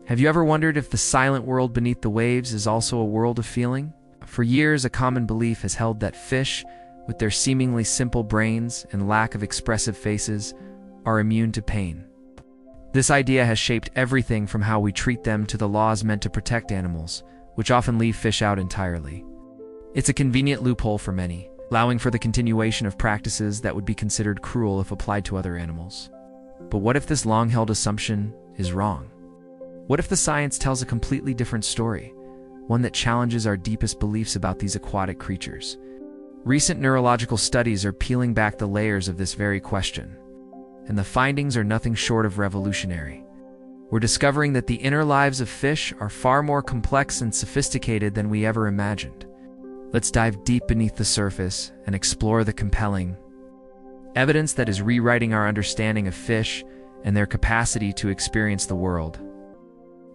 Have you ever wondered if the silent world beneath the waves is also a world of feeling? For years, a common belief has held that fish, with their seemingly simple brains and lack of expressive faces, are immune to pain. This idea has shaped everything from how we treat them to the laws meant to protect animals, which often leave fish out entirely. It's a convenient loophole for many, allowing for the continuation of practices that would be considered cruel if applied to other animals. But what if this long-held assumption is wrong? What if the science tells a completely different story, one that challenges our deepest beliefs about these aquatic creatures? Recent neurological studies are peeling back the layers of this very question, and the findings are nothing short of revolutionary. We're discovering that the inner lives of fish are far more complex and sophisticated than we ever imagined. Let's dive deep beneath the surface and explore the compelling evidence that is rewriting our understanding of fish and their capacity to experience the world.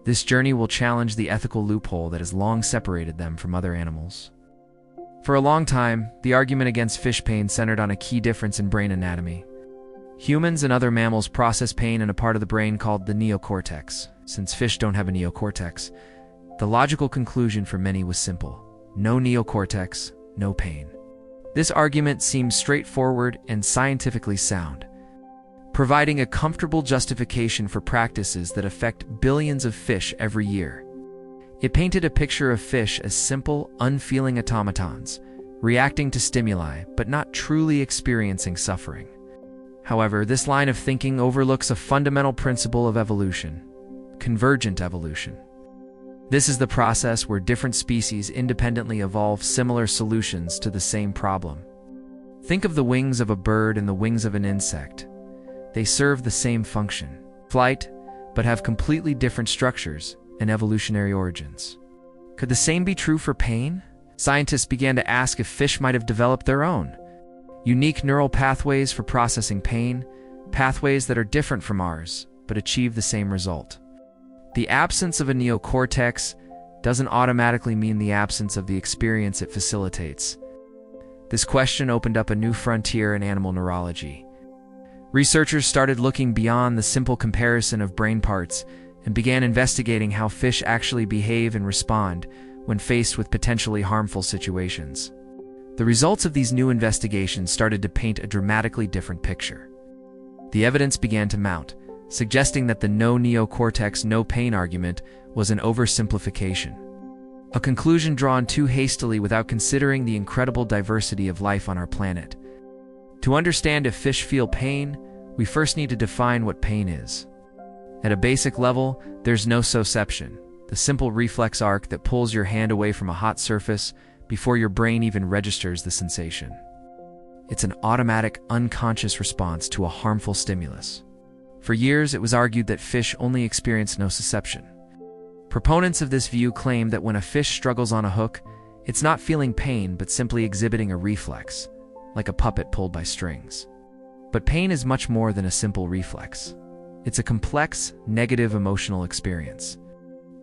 This journey will challenge the ethical loophole that has long separated them from other animals. For a long time, the argument against fish pain centered on a key difference in brain anatomy. Humans and other mammals process pain in a part of the brain called the neocortex. Since fish don't have a neocortex, the logical conclusion for many was simple: no neocortex, no pain. This argument seems straightforward and scientifically sound, providing a comfortable justification for practices that affect billions of fish every year. It painted a picture of fish as simple, unfeeling automatons, reacting to stimuli but not truly experiencing suffering. However, this line of thinking overlooks a fundamental principle of evolution: convergent evolution. This is the process where different species independently evolve similar solutions to the same problem. Think of the wings of a bird and the wings of an insect. They serve the same function, flight, but have completely different structures and evolutionary origins. Could the same be true for pain? Scientists began to ask if fish might have developed their own unique neural pathways for processing pain, pathways that are different from ours, but achieve the same result. The absence of a neocortex doesn't automatically mean the absence of the experience it facilitates. This question opened up a new frontier in animal neurology. Researchers started looking beyond the simple comparison of brain parts and began investigating how fish actually behave and respond when faced with potentially harmful situations. The results of these new investigations started to paint a dramatically different picture. The evidence began to mount, suggesting that the no neocortex, no pain argument was an oversimplification, a conclusion drawn too hastily without considering the incredible diversity of life on our planet. To understand if fish feel pain, we first need to define what pain is. At a basic level, there's nociception, the simple reflex arc that pulls your hand away from a hot surface before your brain even registers the sensation. It's an automatic, unconscious response to a harmful stimulus. For years, it was argued that fish only experience nociception. Proponents of this view claim that when a fish struggles on a hook, it's not feeling pain but simply exhibiting a reflex, like a puppet pulled by strings. But pain is much more than a simple reflex. It's a complex, negative emotional experience.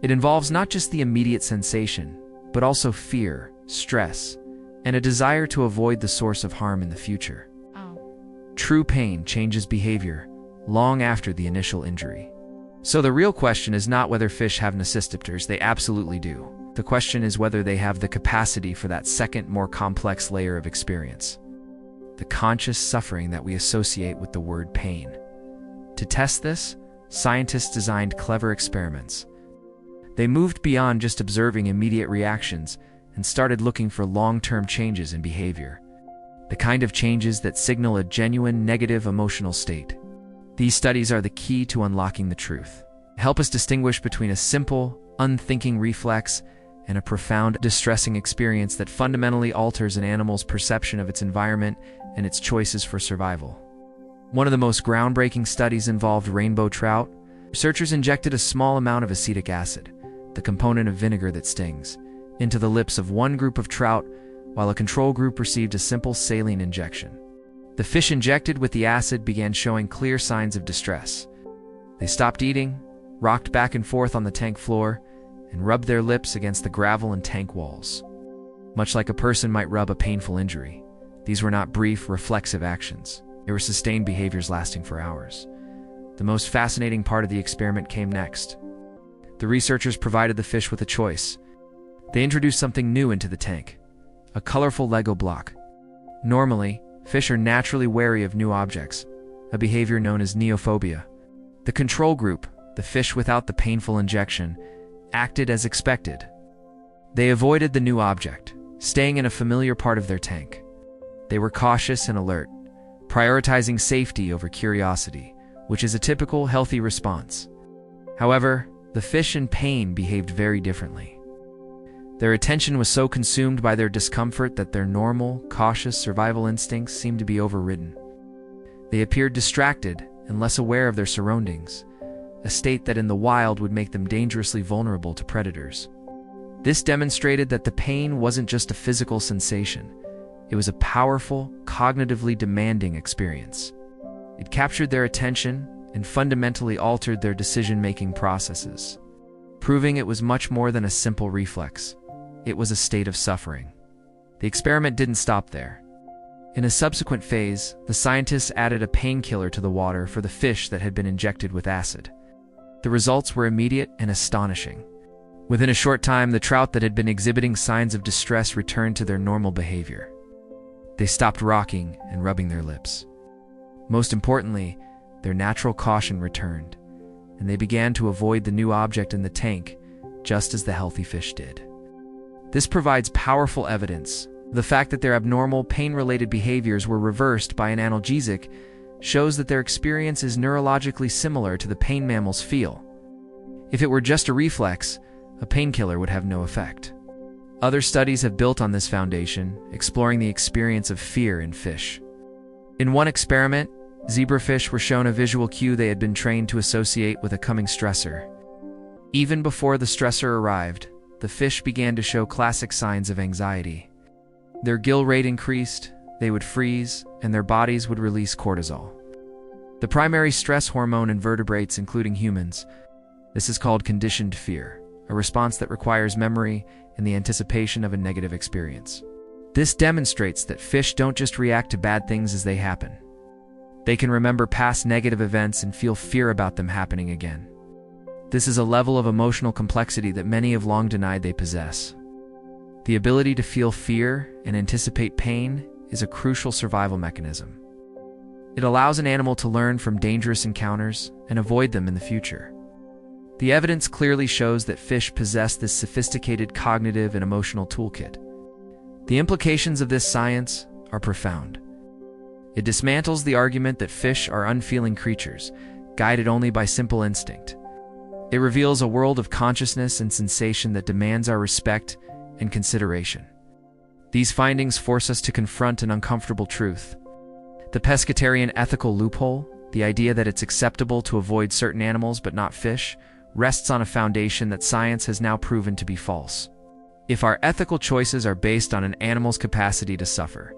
It involves not just the immediate sensation, but also fear, stress, and a desire to avoid the source of harm in the future. True pain changes behavior long after the initial injury. So the real question is not whether fish have nociceptors. They absolutely do. The question is whether they have the capacity for that second, more complex layer of experience: the conscious suffering that we associate with the word pain. To test this, scientists designed clever experiments. They moved beyond just observing immediate reactions and started looking for long-term changes in behavior, the kind of changes that signal a genuine negative emotional state. These studies are the key to unlocking the truth. Help us distinguish between a simple, unthinking reflex and a profound, distressing experience that fundamentally alters an animal's perception of its environment and its choices for survival. One of the most groundbreaking studies involved rainbow trout. Researchers injected a small amount of acetic acid, the component of vinegar that stings, into the lips of one group of trout, while a control group received a simple saline injection. The fish injected with the acid began showing clear signs of distress. They stopped eating, rocked back and forth on the tank floor, and rubbed their lips against the gravel and tank walls. Much like a person might rub a painful injury, these were not brief, reflexive actions. They were sustained behaviors lasting for hours. The most fascinating part of the experiment came next. the researchers provided the fish with a choice. They introduced something new into the tank, a colorful Lego block. Normally, fish are naturally wary of new objects, a behavior known as neophobia. The control group, the fish without the painful injection, acted as expected. They avoided the new object, staying in a familiar part of their tank. They were cautious and alert, prioritizing safety over curiosity, which is a typical healthy response. However, the fish in pain behaved very differently. Their attention was so consumed by their discomfort that their normal, cautious survival instincts seemed to be overridden. They appeared distracted and less aware of their surroundings, a state that in the wild would make them dangerously vulnerable to predators. This demonstrated that the pain wasn't just a physical sensation. It was a powerful, cognitively demanding experience. It captured their attention and fundamentally altered their decision-making processes, proving it was much more than a simple reflex. It was a state of suffering. The experiment didn't stop there. In a subsequent phase, the scientists added a painkiller to the water for the fish that had been injected with acid. The results were immediate and astonishing. Within a short time, the trout that had been exhibiting signs of distress returned to their normal behavior. They stopped rocking and rubbing their lips. Most importantly, their natural caution returned, and they began to avoid the new object in the tank, just as the healthy fish did. This provides powerful evidence. The fact that their abnormal, pain-related behaviors were reversed by an analgesic shows that their experience is neurologically similar to the pain mammals feel. If it were just a reflex, a painkiller would have no effect. Other studies have built on this foundation, exploring the experience of fear in fish. In one experiment, zebrafish were shown a visual cue they had been trained to associate with a coming stressor. Even before the stressor arrived, the fish began to show classic signs of anxiety. Their gill rate increased, they would freeze, and their bodies would release cortisol, the primary stress hormone in vertebrates, including humans. This is called conditioned fear, a response that requires memory and the anticipation of a negative experience. This demonstrates that fish don't just react to bad things as they happen. They can remember past negative events and feel fear about them happening again. This is a level of emotional complexity that many have long denied they possess. The ability to feel fear and anticipate pain is a crucial survival mechanism. It allows an animal to learn from dangerous encounters and avoid them in the future. The evidence clearly shows that fish possess this sophisticated cognitive and emotional toolkit. The implications of this science are profound. It dismantles the argument that fish are unfeeling creatures, guided only by simple instinct. It reveals a world of consciousness and sensation that demands our respect and consideration. These findings force us to confront an uncomfortable truth. The pescatarian ethical loophole, the idea that it's acceptable to avoid certain animals but not fish, rests on a foundation that science has now proven to be false. If our ethical choices are based on an animal's capacity to suffer,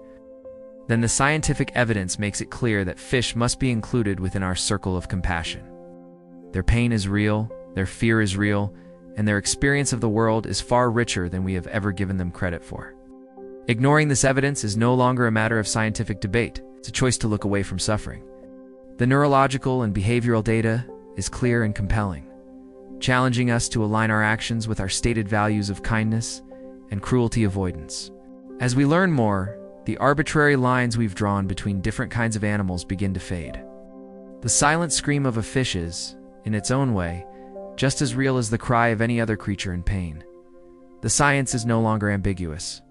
then the scientific evidence makes it clear that fish must be included within our circle of compassion. Their pain is real, their fear is real, and their experience of the world is far richer than we have ever given them credit for. Ignoring this evidence is no longer a matter of scientific debate. It's a choice to look away from suffering. The neurological and behavioral data is clear and compelling, challenging us to align our actions with our stated values of kindness and cruelty avoidance. As we learn more, the arbitrary lines we've drawn between different kinds of animals begin to fade. The silent scream of a fish is, in its own way, just as real as the cry of any other creature in pain. The science is no longer ambiguous.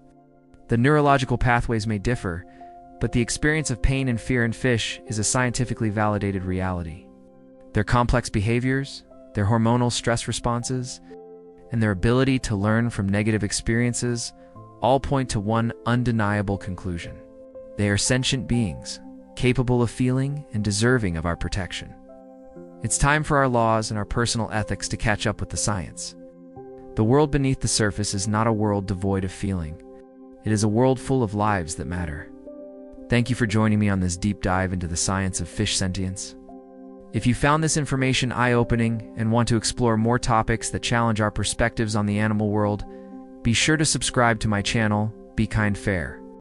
The neurological pathways may differ, but the experience of pain and fear in fish is a scientifically validated reality. Their complex behaviors, their hormonal stress responses, and their ability to learn from negative experiences all point to one undeniable conclusion. They are sentient beings, capable of feeling and deserving of our protection. It's time for our laws and our personal ethics to catch up with the science. The world beneath the surface is not a world devoid of feeling. It is a world full of lives that matter. Thank you for joining me on this deep dive into the science of fish sentience. If you found this information eye-opening and want to explore more topics that challenge our perspectives on the animal world, be sure to subscribe to my channel, Be Kind Fair.